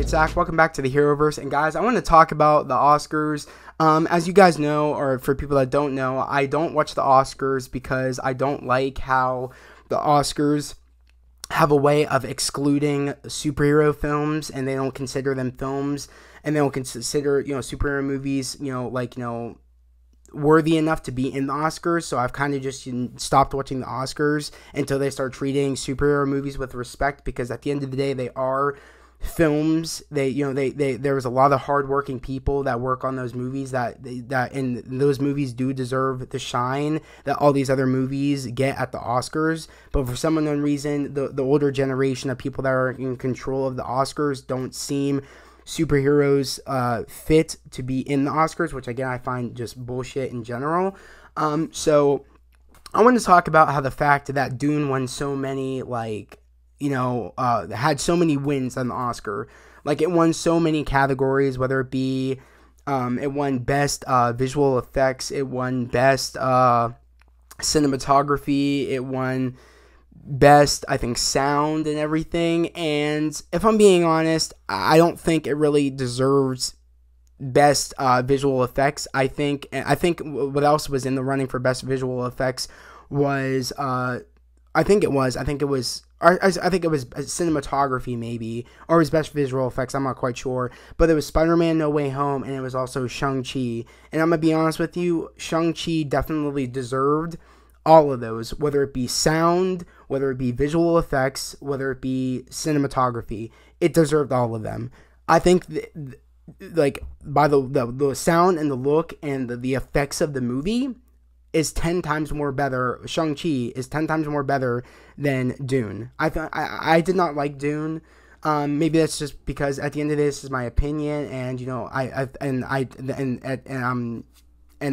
it's Zach. Welcome back to the Heroverse. And guys, I want to talk about the Oscars. As you guys know, or for people that don't know, I don't watch the Oscars because I don't like how the Oscars have a way of excluding superhero films, and they don't consider them films, and they don't consider, superhero movies, worthy enough to be in the Oscars. So I've kind of just stopped watching the Oscars until they start treating superhero movies with respect, because at the end of the day, they are films. There was a lot of hardworking people that work on those movies that in those movies do deserve the shine that all these other movies get at the Oscars. But for some unknown reason, the older generation of people that are in control of the Oscars don't seem superheroes fit to be in the Oscars, which again I find just bullshit in general. So I want to talk about how the fact that Dune won so many, had so many wins on the Oscar. Like, it won so many categories, whether it be it won best visual effects, it won best cinematography, it won best, I think, sound and everything. And if I'm being honest, I don't think it really deserves best visual effects. I think what else was in the running for best visual effects was I think it was cinematography, maybe, or it was best visual effects. I'm not quite sure, but it was Spider-Man No Way Home, and it was also Shang-Chi. And I'm gonna be honest with you, Shang-Chi definitely deserved all of those, whether it be sound, whether it be visual effects, whether it be cinematography. It deserved all of them. I think, by the sound and the look and the effects of the movie is 10 times more better. Shang-Chi is 10 times more better than Dune. I did not like Dune. Maybe that's just because at the end of this is my opinion, and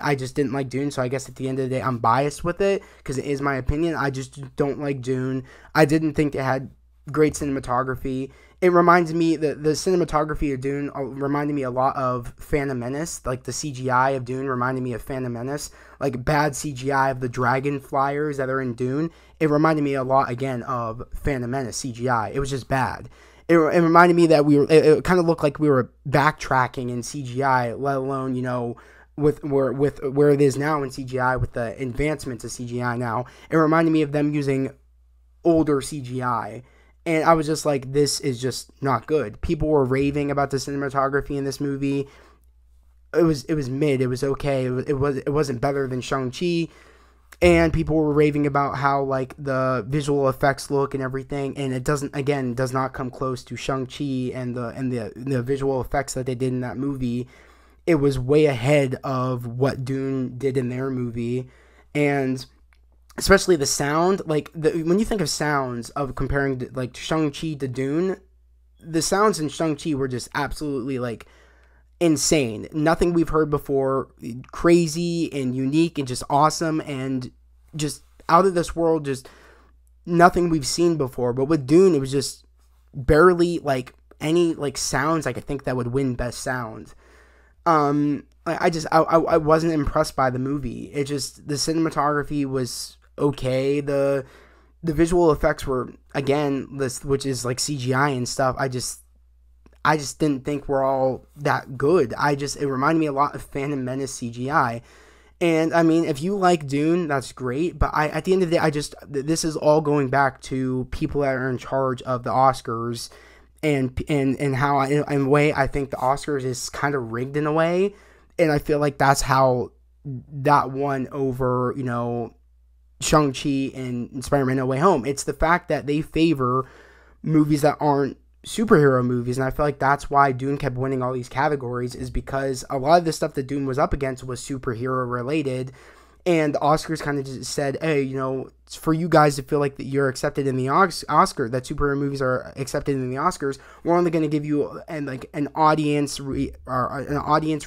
I just didn't like Dune, so I guess at the end of the day, I'm biased with it, because it is my opinion. I just don't like Dune. I didn't think it had great cinematography. It reminds me, the cinematography of Dune reminded me a lot of Phantom Menace. Like, the CGI of Dune reminded me of Phantom Menace. Like, bad CGI of the dragon flyers that are in Dune. It reminded me a lot, again, of Phantom Menace CGI. It was just bad. It reminded me that it kind of looked like we were backtracking in CGI, let alone, with where it is now in CGI, with the advancements of CGI now. It reminded me of them using older CGI, and I was just like, this is just not good. People were raving about the cinematography in this movie. It was mid. It was okay. It wasn't better than Shang-Chi, and people were raving about how, like, the visual effects look and everything, and it does not come close to Shang-Chi and the visual effects that they did in that movie. It was way ahead of what Dune did in their movie, and especially the sound. Like, when you think of sounds of comparing like Shang-Chi to Dune, the sounds in Shang-Chi were just absolutely, like, insane. Nothing we've heard before. Crazy and unique and just awesome and just out of this world. Just nothing we've seen before. But with Dune, it was just barely like any like sounds I could think that would win best sound. I wasn't impressed by the movie. It just, the cinematography was okay. The visual effects were, again, which is like CGI and stuff. I just didn't think were all that good. It reminded me a lot of Phantom Menace CGI. And I mean, if you like Dune, that's great. But at the end of the day, this is all going back to people that are in charge of the Oscars. And how, in a way, I think the Oscars is kind of rigged in a way. And I feel like that's how that won over, Shang-Chi and Spider-Man No Way Home. It's the fact that they favor movies that aren't superhero movies. And I feel like that's why Dune kept winning all these categories, is because a lot of the stuff that Dune was up against was superhero related. And the Oscars kind of just said, hey, it's for you guys to feel like that you're accepted in the Oscar, that superhero movies are accepted in the Oscars. We're only going to give you an audience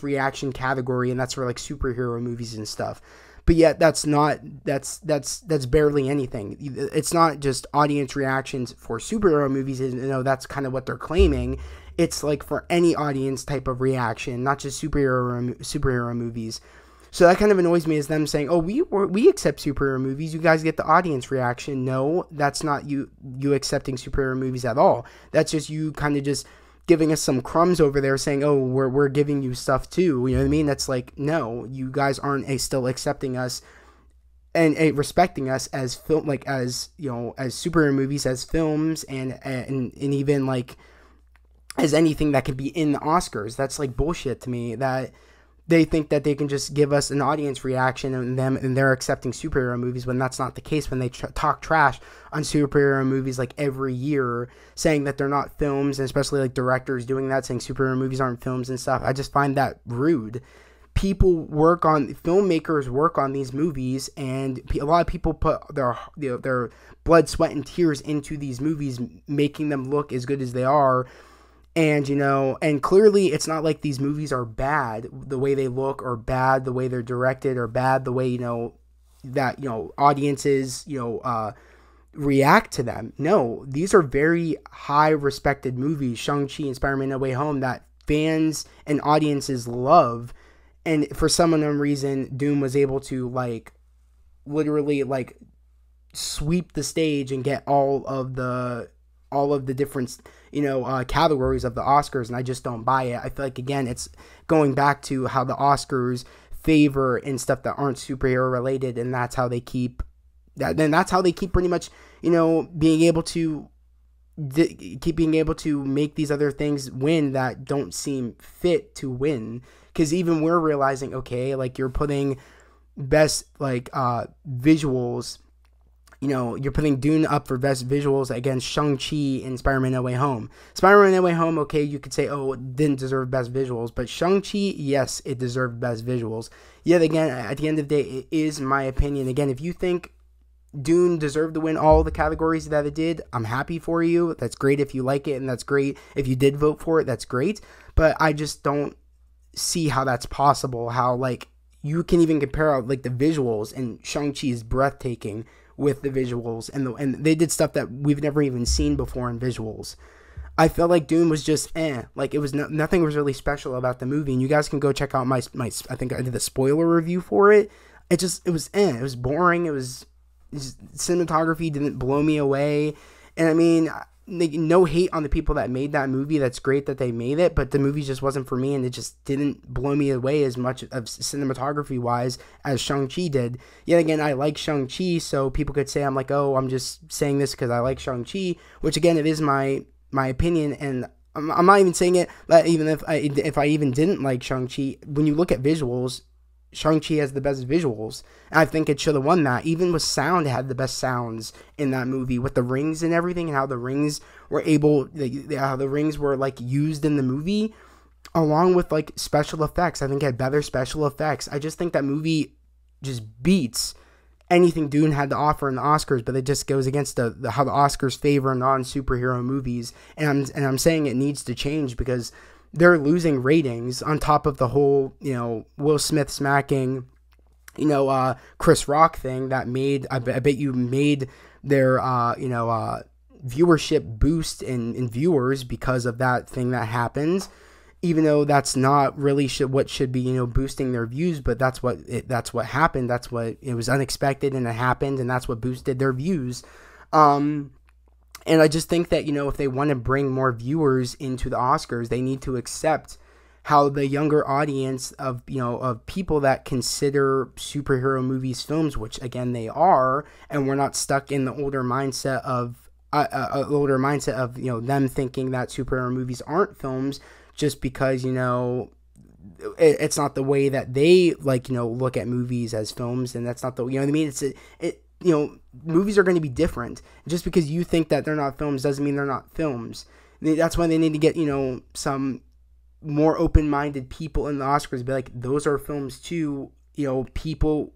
reaction category, and that's for like superhero movies and stuff. But yet that's barely anything. It's not just audience reactions for superhero movies. That's kind of what they're claiming. It's like for any audience type of reaction, not just superhero movies. So that kind of annoys me, is them saying, oh, we accept superhero movies, you guys get the audience reaction. No, that's not you accepting superhero movies at all. That's just you kind of just giving us some crumbs over there saying, oh, we're giving you stuff too. You know what I mean? That's like, no, you guys aren't still accepting us and respecting us as film, like as, you know, as superhero movies, as films, and even like as anything that could be in the Oscars. That's like bullshit to me, that they think that they can just give us an audience reaction and they're accepting superhero movies, when that's not the case. When they talk trash on superhero movies like every year, saying that they're not films, and especially like directors doing that, saying superhero movies aren't films and stuff, I just find that rude. Filmmakers work on these movies, and a lot of people put their blood, sweat, and tears into these movies, making them look as good as they are. And, you know, and clearly it's not like these movies are bad the way they look, or bad the way they're directed, or bad the way, you know, that, you know, audiences, you know, react to them. No, these are very high respected movies, Shang-Chi and Spider-Man No Way Home, that fans and audiences love. And for some unknown reason, Dune was able to, like, literally, like, sweep the stage and get all of the different, you know, categories of the Oscars, and I just don't buy it. I feel like, again, it's going back to how the Oscars favor in stuff that aren't superhero related, and that's how they keep pretty much, you know, being able to make these other things win that don't seem fit to win. Because even we're realizing, okay, like, you're putting best, like, visuals, you know, you're putting Dune up for best visuals against Shang-Chi and Spider-Man No Way Home. Spider-Man No Way Home, okay, you could say, oh, it didn't deserve best visuals. But Shang-Chi, yes, it deserved best visuals. Yet again, at the end of the day, it is my opinion. Again, if you think Dune deserved to win all the categories that it did, I'm happy for you. That's great if you like it, and that's great if you did vote for it. That's great. But I just don't see how that's possible. How, like, you can even compare, like, the visuals, and Shang-Chi is breathtaking with the visuals, and they did stuff that we've never even seen before in visuals. I felt like Dune was just like, it was nothing was really special about the movie, and you guys can go check out my I think I did the spoiler review for it. It was boring. It was cinematography didn't blow me away, and I mean, no hate on the people that made that movie. That's great that they made it, but the movie just wasn't for me, and it just didn't blow me away as much of cinematography wise as Shang-Chi did. Yet again, I like Shang-Chi, so people could say I'm like, oh, I'm just saying this because I like Shang-Chi, which again, it is my opinion, and I'm not even saying it, but even if I even didn't like Shang-Chi, when you look at visuals, Shang-Chi has the best visuals, and I think it should have won that. Even with sound, it had the best sounds in that movie, with the rings and everything, and how the rings were like used in the movie, along with like special effects. I think it had better special effects. I just think that movie just beats anything Dune had to offer in the Oscars, but it just goes against how the Oscars favor non-superhero movies, and I'm saying it needs to change, because they're losing ratings, on top of the whole, you know, Will Smith smacking, you know, Chris Rock thing that made, I bet you made their, you know, viewership boost in viewers because of that thing that happened, even though that's not really what should be, you know, boosting their views, but that's what happened. It was unexpected, and it happened, and that's what boosted their views. And I just think that, you know, if they want to bring more viewers into the Oscars, they need to accept how the younger audience of, you know, of people that consider superhero movies films, which again they are, and we're not stuck in the older mindset of you know, them thinking that superhero movies aren't films just because, you know, it's not the way that they, like, you know, look at movies as films, and that's not the, you know what I mean? You know, movies are going to be different. Just because you think that they're not films doesn't mean they're not films. That's why they need to get, you know, some more open-minded people in the Oscars, be like, those are films too. You know, people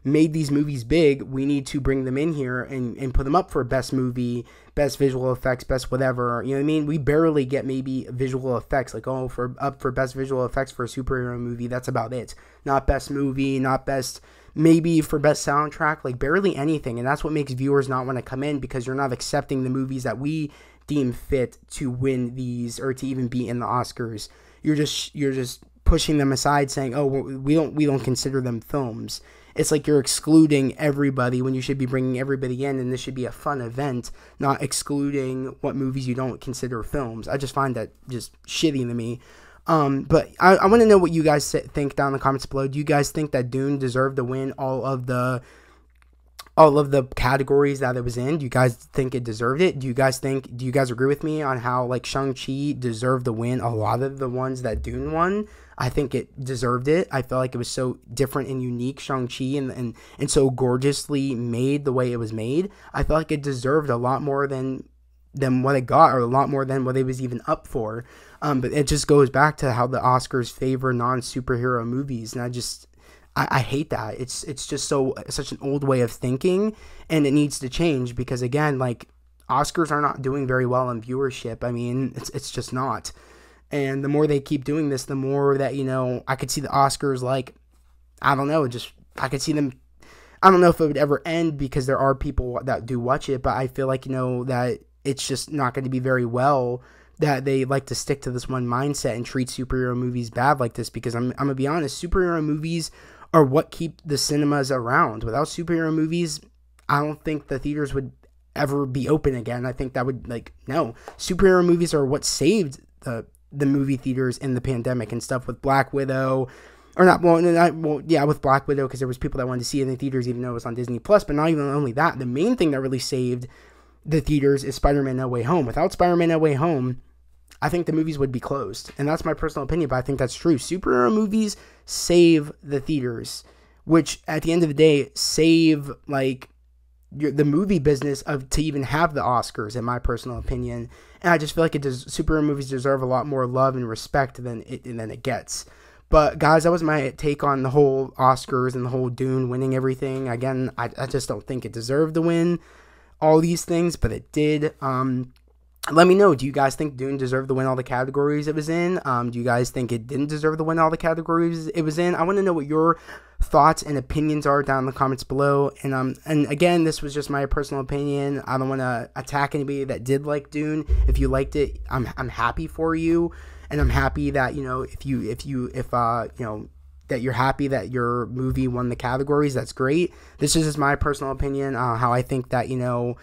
made these movies big. We need to bring them in here and put them up for best movie, best visual effects, best whatever. You know what I mean? We barely get maybe visual effects, like, oh, for best visual effects for a superhero movie. That's about it. Not best movie, not best, maybe for best soundtrack, like barely anything. And that's what makes viewers not want to come in, because you're not accepting the movies that we deem fit to win these, or to even be in the Oscars. You're just pushing them aside, saying, oh, we don't consider them films. It's like you're excluding everybody when you should be bringing everybody in, and this should be a fun event, not excluding what movies you don't consider films. I just find that just shitty to me. But I want to know what you guys think down in the comments below. Do you guys think that Dune deserved to win all of the categories that it was in? Do you guys think it deserved it? Do you guys agree with me on how like Shang-Chi deserved to win a lot of the ones that Dune won? I think it deserved it. I felt like it was so different and unique, Shang-Chi, and so gorgeously made the way it was made. I felt like it deserved a lot more than what it got, or a lot more than what it was even up for. But it just goes back to how the Oscars favor non-superhero movies, and I hate that. It's just such an old way of thinking, and it needs to change, because again, like, Oscars are not doing very well in viewership. I mean, it's just not. And the more they keep doing this, the more that, you know, I could see the Oscars, like, I don't know, I could see them, I don't know if it would ever end, because there are people that do watch it, but I feel like, you know, that it's just not going to be very well that they like to stick to this one mindset and treat superhero movies bad like this, because I'm going to be honest, superhero movies are what keep the cinemas around. Without superhero movies, I don't think the theaters would ever be open again. I think that would, like, no. Superhero movies are what saved the movie theaters in the pandemic and stuff, with Black Widow, or with Black Widow, because there was people that wanted to see it in the theaters even though it was on Disney Plus. But not even only that, the main thing that really saved the theaters is Spider-Man No Way Home. Without Spider-Man No Way Home, I think the movies would be closed. And that's my personal opinion, but I think that's true. Superhero movies save the theaters, which at the end of the day save, like, the movie business to even have the Oscars, in my personal opinion. And I just feel like superhero movies deserve a lot more love and respect than it gets. But guys, that was my take on the whole Oscars and the whole Dune winning everything. Again, I just don't think it deserved to win all these things, but it did. Let me know, do you guys think Dune deserved to win all the categories it was in? Do you guys think it didn't deserve to win all the categories it was in? I want to know what your thoughts and opinions are down in the comments below. And again, this was just my personal opinion. I don't want to attack anybody that did like Dune. If you liked it, I'm happy for you, and I'm happy that, you know, if you know, that you're happy that your movie won the categories. That's great. This is just my personal opinion, how I think that, you know,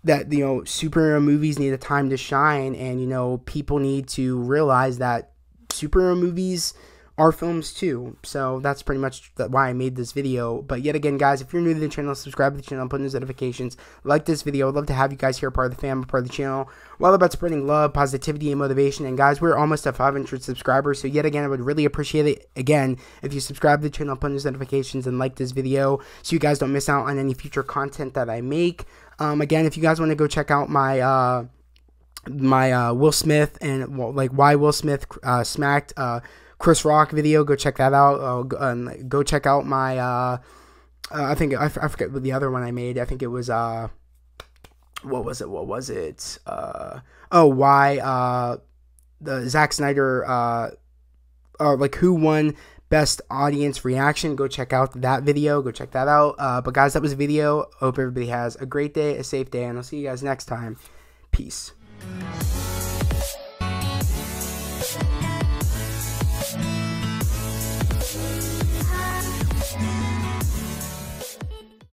superhero movies need a time to shine, and, you know, people need to realize that superhero movies are films too. So that's pretty much why I made this video. But yet again, guys, if you're new to the channel, subscribe to the channel, put in those notifications, like this video. I'd love to have you guys here, part of the family, part of the channel. We're all about spreading love, positivity, and motivation. And guys, we're almost at 500 subscribers. So yet again, I would really appreciate it, again, if you subscribe to the channel, put in those notifications, and like this video, so you guys don't miss out on any future content that I make. Again, if you guys want to go check out my Will Smith and, well, like, why Will Smith smacked Chris Rock video, go check that out. Go check out my I forget what the other one I made. I think it was what was it? Why the Zack Snyder like, who won best audience reaction. Go check out that video. Go check that out. But guys, that was a video. Hope everybody has a great day, a safe day, and I'll see you guys next time. Peace.